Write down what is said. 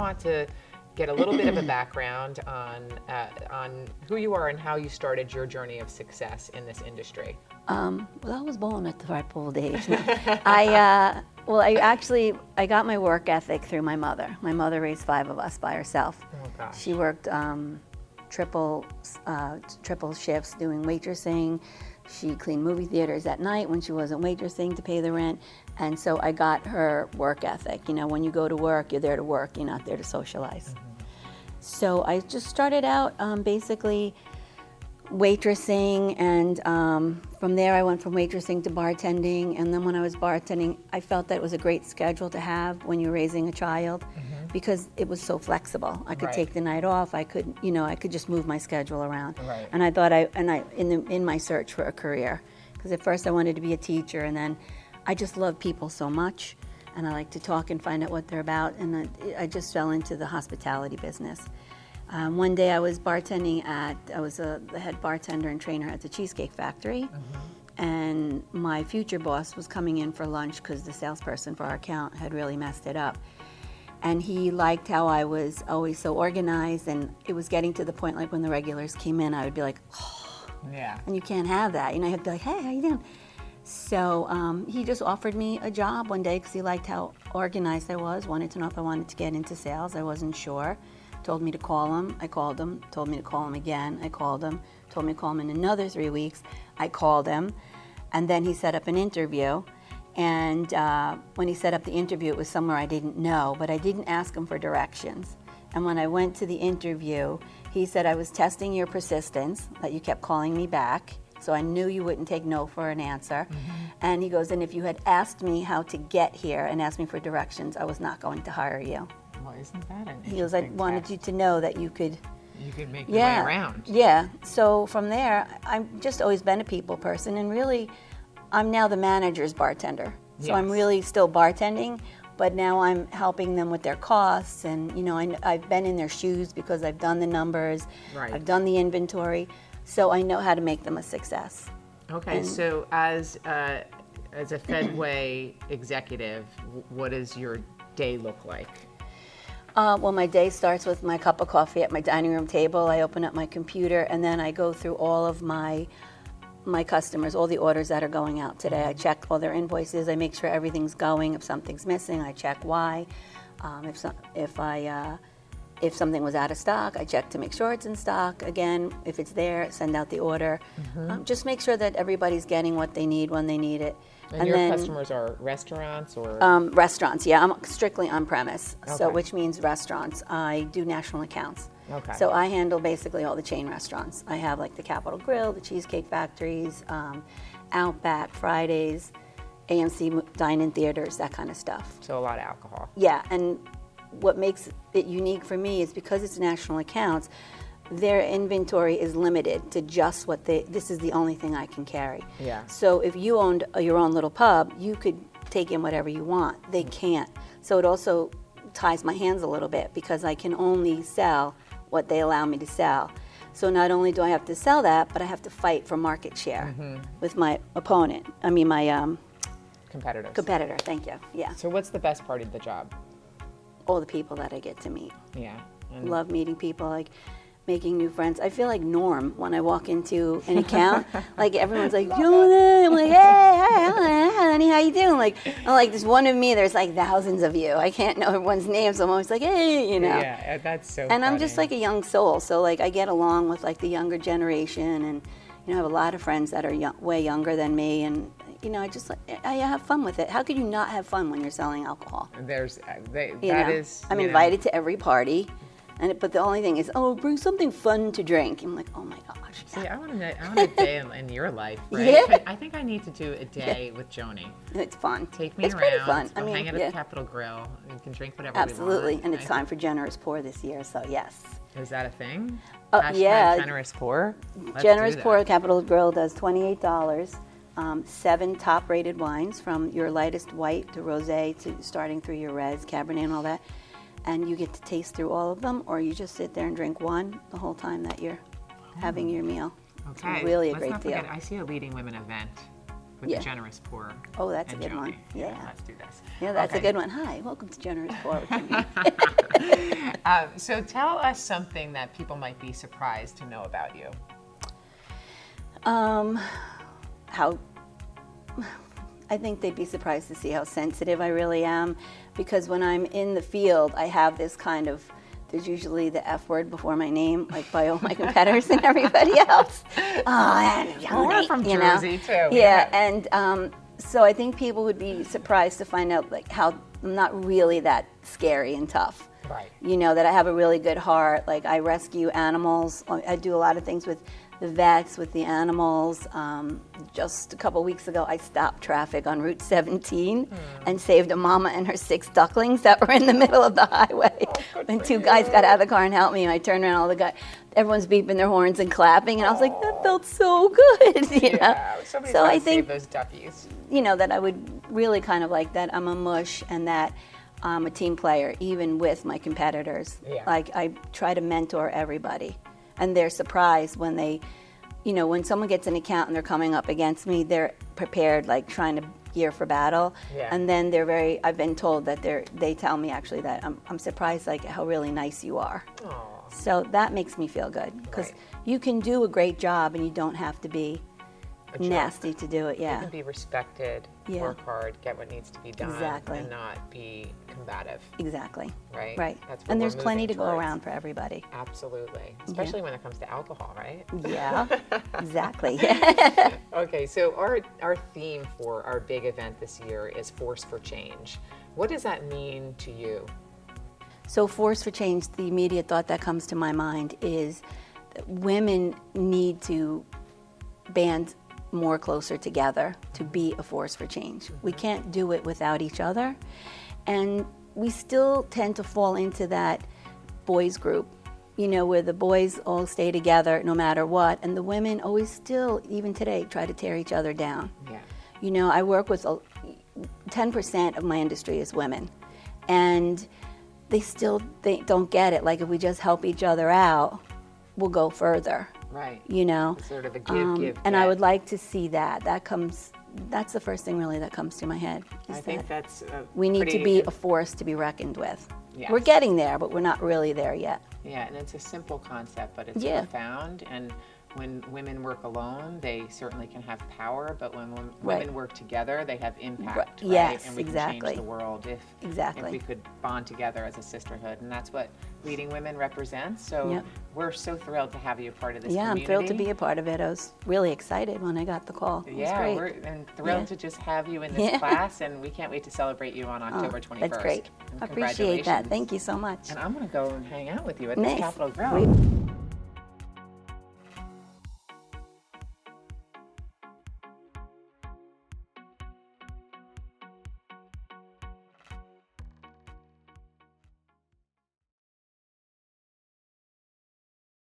want to get a little bit of a background on who you are and how you started your journey of success in this industry. Well, I was born at the ripe old age. I got my work ethic through my mother. My mother raised 5 of us by herself. Oh gosh. She worked triple shifts doing waitressing. She cleaned movie theaters at night when she wasn't waitressing to pay the rent. And so I got her work ethic. You know, when you go to work, you're there to work. You're not there to socialize. Mm-hmm. So I just started out basically waitressing, and from there I went from waitressing to bartending. And then when I was bartending, I felt that it was a great schedule to have when you're raising a child, mm-hmm. because it was so flexible. I could take the night off. I could just move my schedule around. Right. And I thought in my search for a career, because at first I wanted to be a teacher, and then I just love people so much, and I like to talk and find out what they're about, and I just fell into the hospitality business. One day I was bartending I was the head bartender and trainer at the Cheesecake Factory, mm-hmm. and my future boss was coming in for lunch because the salesperson for our account had really messed it up. And he liked how I was always so organized, and it was getting to the point like when the regulars came in, I would be like, oh, yeah. And you can't have that. You know, I have to be like, hey, how you doing? So he just offered me a job one day because he liked how organized I was, wanted to know if I wanted to get into sales. I wasn't sure. Told me to call him. I called him. Told me to call him again. I called him. Told me to call him in another 3 weeks. I called him. And then he set up an interview. And when he set up the interview, it was somewhere I didn't know, but I didn't ask him for directions. And when I went to the interview, he said, I was testing your persistence, that you kept calling me back. So I knew you wouldn't take no for an answer. Mm-hmm. And he goes, and if you had asked me how to get here and asked me for directions, I was not going to hire you. Well, isn't that an interesting He goes, I wanted you to know that you could make your way around. Yeah. So from there, I've just always been a people person, and really, I'm now the manager's bartender. So yes. I'm really still bartending, but now I'm helping them with their costs, and I've been in their shoes because I've done the numbers, right. I've done the inventory, so I know how to make them a success. Okay. So as a Fedway executive, what does your day look like? Well, my day starts with my cup of coffee at my dining room table. I open up my computer, and then I go through all of my customers, all the orders that are going out today. I check all their invoices. I make sure everything's going. If something's missing, I check why. If something was out of stock, I check to make sure it's in stock. Again, if it's there, send out the order. Mm-hmm. Just make sure that everybody's getting what they need when they need it. And your customers are restaurants or? Restaurants, yeah. I'm strictly on premise, okay. So which means restaurants. I do national accounts. Okay. So I handle basically all the chain restaurants. I have like the Capitol Grill, the Cheesecake Factories, Outback, Fridays, AMC Dine-In Theaters, that kind of stuff. So a lot of alcohol. Yeah, and what makes it unique for me is because it's national accounts, their inventory is limited to just this is the only thing I can carry. Yeah. So if you owned your own little pub, you could take in whatever you want. They can't. So it also ties my hands a little bit because I can only sell what they allow me to sell. So not only do I have to sell that, but I have to fight for market share with my opponent. I mean my competitor, thank you. Yeah. So what's the best part of the job? All the people that I get to meet. Yeah. Love meeting people, like making new friends. I feel like Norm when I walk into an account. Like everyone's like, Joanie. I'm like, hey, honey, how you doing? I'm like, there's one of me. There's like thousands of you. I can't know everyone's names. So I'm always like, hey, Yeah, that's so. And funny. I'm just like a young soul, so like I get along with like the younger generation, and I have a lot of friends that are way younger than me, and I have fun with it. How could you not have fun when you're selling alcohol? I'm invited to every party. But the only thing is, bring something fun to drink. I'm like, oh my gosh. See, I want a day in your life, right? Yeah. I think I need to do a day with Joanie. It's fun. Take me it's around. Pretty fun. We'll hang out at the Capitol Grill. We can drink whatever we want. Absolutely, and it's time for Generous Pour this year, so yes. Is that a thing? Yeah. Generous Pour? Generous Pour, Capitol Grill does $28. 7 top-rated wines, from your lightest white to rosé to starting through your reds, Cabernet, and all that. And you get to taste through all of them, or you just sit there and drink one the whole time that you're having your meal. Okay. It's really Let's a great not deal. Forget, I see a Leading Women event with the generous poor. Oh, that's a and good one. Joanie. Yeah. Let's do this. Yeah, that's Okay. a good one. Hi, welcome to Generous Poor with Jimmy. So tell us something that people might be surprised to know about you. How I think they'd be surprised to see how sensitive I really am, because when I'm in the field, I have this kind of, there's usually the F word before my name, like by all my competitors and everybody else. Oh, Well, we're from Jersey too. Yeah, and so I think people would be surprised to find out like how I'm not really that scary and tough. Right. You know, that I have a really good heart. Like I rescue animals. I do a lot of things with the vets, with the animals. Just a couple weeks ago, I stopped traffic on Route 17 and saved a mama and her 6 ducklings that were in the middle of the highway. And 2 guys got out of the car and helped me. And I turned around, all the guys, everyone's beeping their horns and clapping, and I was like, that felt so good. You know? Somebody's So gotta I think save those duckies. you know, that I would really kind of like that I'm a mush and that I'm a team player, even with my competitors. Yeah. Like I try to mentor everybody, and they're surprised when they, you know, when someone gets an account and they're coming up against me, they're prepared, like trying to gear for battle. Yeah. And then they're very, I've been told that they tell me actually that I'm surprised like how really nice you are. Aw. So that makes me feel good, because Right. you can do a great job and you don't have to be A jerk. nasty to do it. You Yeah. can be respected, Yeah. work hard, get what needs to be done, Exactly. and not be combative, Exactly. right? Right. That's what And we're there's plenty moving to go towards. around for everybody. Absolutely, especially when it comes to alcohol, right? Yeah. Exactly. Okay, so our theme for our big event this year is Force for Change. What does that mean to you? So Force for Change, the immediate thought that comes to my mind is that women need to band more closer together to be a force for change. We can't do it without each other. And we still tend to fall into that boys group, you know, where the boys all stay together no matter what, and the women always still, even today, try to tear each other down. Yeah. You know, I work with 10% of my industry is women, and they don't get it. Like if we just help each other out, we'll go further. Right. You know, It's sort of a give, and I get. would like to see that. That's the first thing really that comes to my head. Is I think that that's we need to pretty- be a force to be reckoned with. Yes. We're getting there, but we're not really there yet. Yeah, and it's a simple concept, but it's Yeah. profound. And when women work alone, they certainly can have power, but when Right. women work together, they have impact, Right. right? Yes, and we can exactly. change the world if Exactly. we could bond together as a sisterhood. And that's what Leading Women represents. So Yep. we're so thrilled to have you a part of this Yeah, I'm community. thrilled to be a part of it. I was really excited when I got the call. It was Yeah, great. we're thrilled Yeah. to just have you in this Yeah. class, and we can't wait to celebrate you on October 21st. That's great. And I appreciate that. congratulations. Thank you so much. And I'm going to go and hang out with you at this Nice. Capitol Grill.